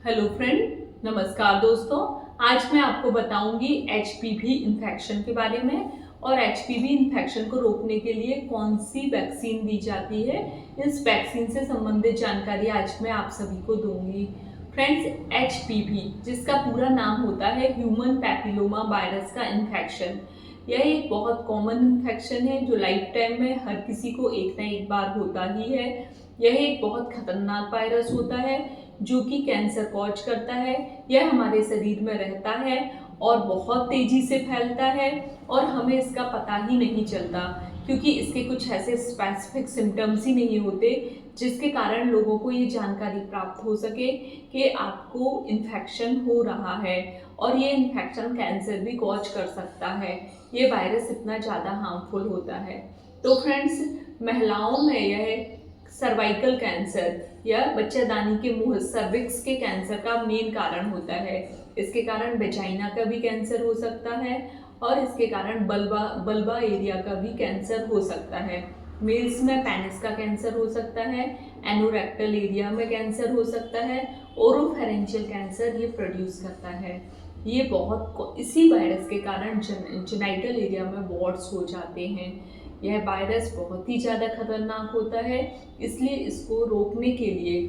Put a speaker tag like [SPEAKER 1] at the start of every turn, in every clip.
[SPEAKER 1] Hello friend, नमस्कार दोस्तों। आज मैं आपको बताऊंगी एचपीवी इन्फेक्शन के बारे में और एचपीवी इन्फेक्शन को रोकने के लिए कौन सी वैक्सीन दी जाती है। इस वैक्सीन से संबंधित जानकारी आज मैं आप सभी को दूंगी। फ्रेंड्स, एचपीवी जिसका पूरा नाम होता है ह्यूमन पैपिलोमा वायरस का इन्फेक्शन, यह एक बहुत कॉमन इन्फेक्शन है जो लाइफ टाइम में हर किसी को एक ना एक बार होता ही है। यह एक बहुत खतरनाक वायरस होता है जो कि कैंसर कॉज करता है। यह हमारे शरीर में रहता है और बहुत तेजी से फैलता है और हमें इसका पता ही नहीं चलता, क्योंकि इसके कुछ ऐसे स्पेसिफिक सिम्टम्स ही नहीं होते जिसके कारण लोगों को ये जानकारी प्राप्त हो सके कि आपको इन्फेक्शन हो रहा है और ये इन्फेक्शन कैंसर भी कॉज कर सकता है। ये वायरस इतना ज़्यादा हार्मफुल होता है। तो फ्रेंड्स, महिलाओं में यह सर्वाइकल कैंसर या बच्चेदानी के मुंह सर्विक्स के कैंसर का मेन कारण होता है। इसके कारण वेजाइना का भी कैंसर हो सकता है और इसके कारण बल्बा एरिया का भी कैंसर हो सकता है। मेल्स में पेनिस का कैंसर हो सकता है, एनोरेक्टल एरिया में कैंसर हो सकता है, ओरोफेरेंशियल कैंसर ये प्रोड्यूस करता है। ये बहुत इसी वायरस के कारण जेनाइटल एरिया में वॉर्ड्स हो जाते हैं। यह वायरस बहुत ही ज़्यादा खतरनाक होता है, इसलिए इसको रोकने के लिए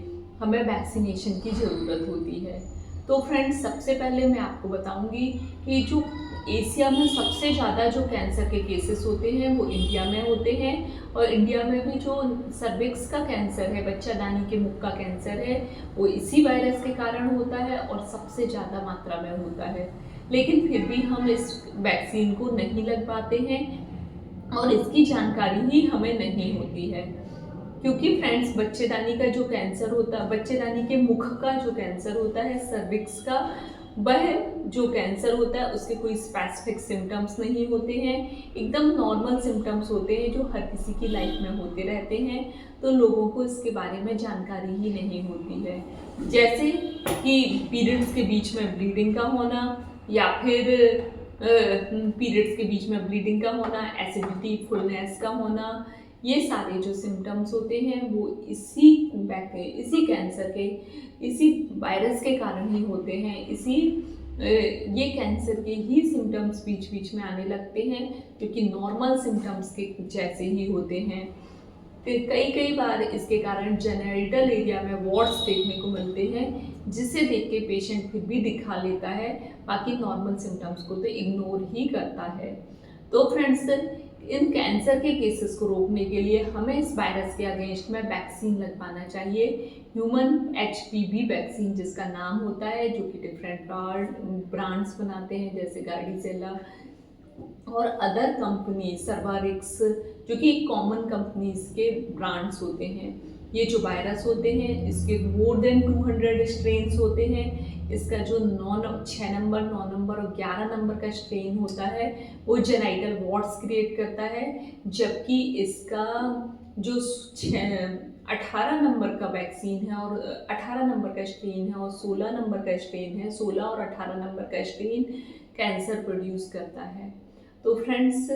[SPEAKER 1] हमें वैक्सीनेशन की ज़रूरत होती है। तो फ्रेंड्स, सबसे पहले मैं आपको बताऊंगी कि जो एशिया में सबसे ज़्यादा जो कैंसर के केसेस होते हैं वो इंडिया में होते हैं। और इंडिया में भी जो सर्विक्स का कैंसर है, बच्चादानी के मुख का कैंसर है, वो इसी वायरस के कारण होता है और सबसे ज़्यादा मात्रा में होता है। लेकिन फिर भी हम इस वैक्सीन को नहीं लग पाते हैं और इसकी जानकारी ही हमें नहीं होती है, क्योंकि फ्रेंड्स, बच्चेदानी का जो कैंसर होता है, बच्चेदानी के मुख का जो कैंसर होता है सर्विक्स का, वह जो कैंसर होता है उसके कोई स्पेसिफिक सिम्टम्स नहीं होते हैं। एकदम नॉर्मल सिम्टम्स होते हैं जो हर किसी की लाइफ में होते रहते हैं, तो लोगों को इसके बारे में जानकारी ही नहीं होती है। जैसे कि पीरियड्स के बीच में ब्लीडिंग का होना, या फिर पीरियड्स के बीच में ब्लीडिंग का होना, एसिडिटी, फुलनेस का होना, ये सारे जो सिम्टम्स होते हैं वो इसी कैंसर के, इसी वायरस के कारण ही होते हैं। ये कैंसर के ही सिम्टम्स बीच बीच में आने लगते हैं, क्योंकि नॉर्मल सिम्टम्स के जैसे ही होते हैं। फिर कई कई बार इसके कारण जेनिटल एरिया में वॉर्ड्स देखने को मिलते हैं, जिसे देख के पेशेंट फिर भी दिखा लेता है, बाकी नॉर्मल सिम्टम्स को तो इग्नोर ही करता है। तो फ्रेंड्स, इन कैंसर के केसेस को रोकने के लिए हमें इस वायरस के अगेंस्ट में वैक्सीन लगवाना चाहिए। ह्यूमन एचपीवी वैक्सीन जिसका नाम होता है, जो कि डिफरेंट ब्रांड्स बनाते हैं जैसे गार्डिसेला और अदर कंपनी सर्वारिक्स, जो कि कॉमन कंपनीज के ब्रांड्स होते हैं। ये जो वायरस होते हैं इसके मोर देन 200 स्ट्रेन्स होते हैं। इसका जो 6 नंबर, 9 नंबर और 11 नंबर का स्ट्रेन होता है वो जेनाइटल वॉर्ड्स क्रिएट करता है, जबकि इसका जो 18 नंबर का वैक्सीन है और 18 नंबर का स्ट्रेन है और 16 नंबर का स्ट्रेन है, 16 और 18 नंबर का स्ट्रेन कैंसर प्रोड्यूस करता है। तो फ्रेंड्स,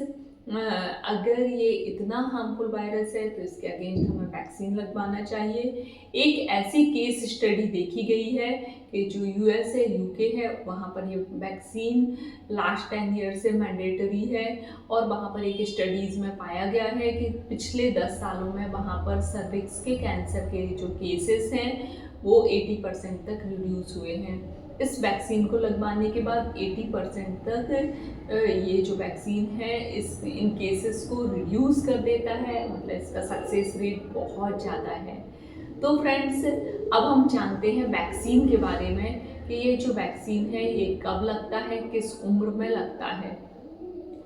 [SPEAKER 1] अगर ये इतना हार्मफुल वायरस है तो इसके अगेंस्ट हमें वैक्सीन लगवाना चाहिए। एक ऐसी केस स्टडी देखी गई है कि जो यूएस है, यूके है, वहाँ पर ये वैक्सीन लास्ट 10 ईयर से मैंडेटरी है और वहाँ पर एक स्टडीज़ में पाया गया है कि पिछले 10 सालों में वहाँ पर सर्विक्स के कैंसर के जो केसेस हैं वो 80% तक रिड्यूस हुए हैं। इस वैक्सीन को लगवाने के बाद 80% तक ये जो वैक्सीन है इन केसेस को रिड्यूस कर देता है, मतलब इसका सक्सेस रेट बहुत ज़्यादा है। तो फ्रेंड्स, अब हम जानते हैं वैक्सीन के बारे में कि ये जो वैक्सीन है ये कब लगता है, किस उम्र में लगता है।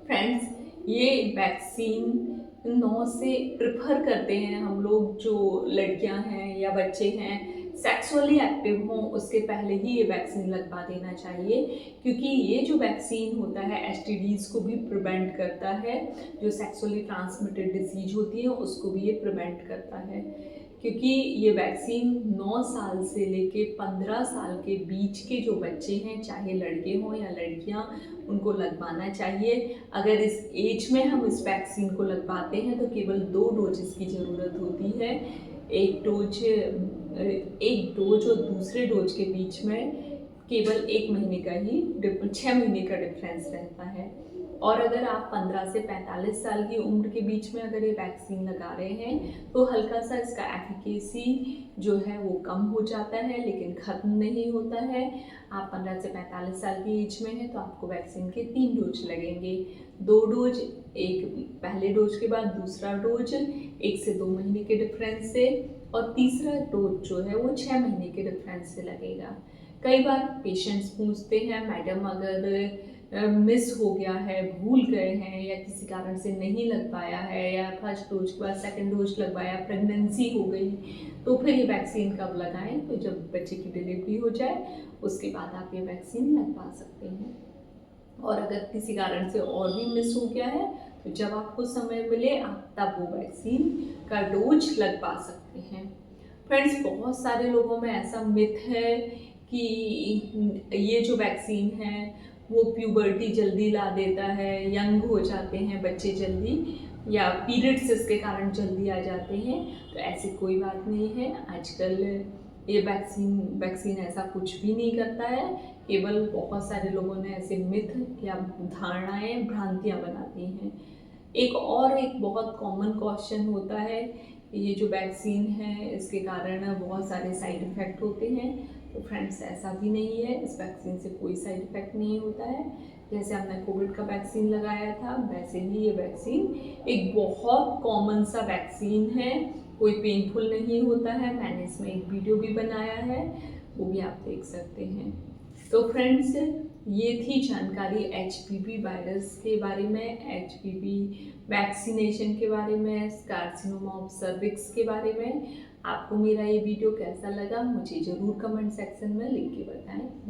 [SPEAKER 1] फ्रेंड्स, ये वैक्सीन 9 से प्रेफर करते हैं हम लोग, जो लड़कियां हैं या बच्चे हैं सेक्सुअली एक्टिव हों उसके पहले ही ये वैक्सीन लगवा देना चाहिए, क्योंकि ये जो वैक्सीन होता है एसटीडीज़ को भी प्रिवेंट करता है, जो सेक्सुअली ट्रांसमिटेड डिजीज होती है उसको भी ये प्रिवेंट करता है। क्योंकि ये वैक्सीन 9 साल से लेके 15 साल के बीच के जो बच्चे हैं, चाहे लड़के हों या लड़कियां, उनको लगवाना चाहिए। अगर इस एज में हम इस वैक्सीन को लगवाते हैं तो केवल 2 डोजेस की ज़रूरत होती है। एक डोज एक डोज और दूसरे डोज के बीच में केवल 1 महीने का ही 6 महीने का डिफरेंस रहता है। और अगर आप 15 से 45 साल की उम्र के बीच में अगर ये वैक्सीन लगा रहे हैं तो हल्का सा इसका एफिकेसी जो है वो कम हो जाता है, लेकिन ख़त्म नहीं होता है। आप 15 से 45 साल की एज में हैं तो आपको वैक्सीन के 3 डोज लगेंगे। 2 डोज, एक पहले डोज के बाद दूसरा डोज 1 से 2 महीने के डिफरेंस से, और तीसरा डोज जो है वो 6 महीने के डिफरेंस से लगेगा। कई बार पेशेंट्स पूछते हैं, मैडम अगर मिस हो गया है, भूल गए हैं या किसी कारण से नहीं लग पाया है, या फर्स्ट डोज के बाद सेकंड डोज लगवाया, प्रेगनेंसी हो गई, तो फिर ये वैक्सीन कब लगाएं? तो जब बच्चे की डिलीवरी हो जाए उसके बाद आप ये वैक्सीन लगवा सकते हैं। और अगर किसी कारण से और भी मिस हो गया है तो जब आपको समय मिले आप तब वो वैक्सीन का डोज लगवा सकते हैं। फ्रेंड्स, बहुत सारे लोगों में ऐसा मिथ है कि ये जो वैक्सीन है वो प्यूबर्टी जल्दी ला देता है, यंग हो जाते हैं बच्चे जल्दी, या पीरियड्स इसके कारण जल्दी आ जाते हैं। तो ऐसी कोई बात नहीं है। आजकल ये वैक्सीन ऐसा कुछ भी नहीं करता है। केवल बहुत सारे लोगों ने ऐसे मिथ या धारणाएं, भ्रांतियां बनाती हैं। एक बहुत कॉमन क्वेश्चन होता है, ये जो वैक्सीन है इसके कारण बहुत सारे साइड इफ़ेक्ट होते हैं। तो फ्रेंड्स, ऐसा भी नहीं है, इस वैक्सीन से कोई साइड इफ़ेक्ट नहीं होता है। जैसे हमने कोविड का वैक्सीन लगाया था वैसे ही ये वैक्सीन एक बहुत कॉमन सा वैक्सीन है, कोई पेनफुल नहीं होता है। मैंने इसमें एक वीडियो भी बनाया है, वो भी आप देख सकते हैं। तो फ्रेंड्स, ये थी जानकारी HPV वायरस के बारे में, HPV वैक्सीनेशन के बारे में, कार्सिनोमा ऑफ सर्विक्स के बारे में। आपको मेरा ये वीडियो कैसा लगा मुझे ज़रूर कमेंट सेक्शन में लिख के बताएं।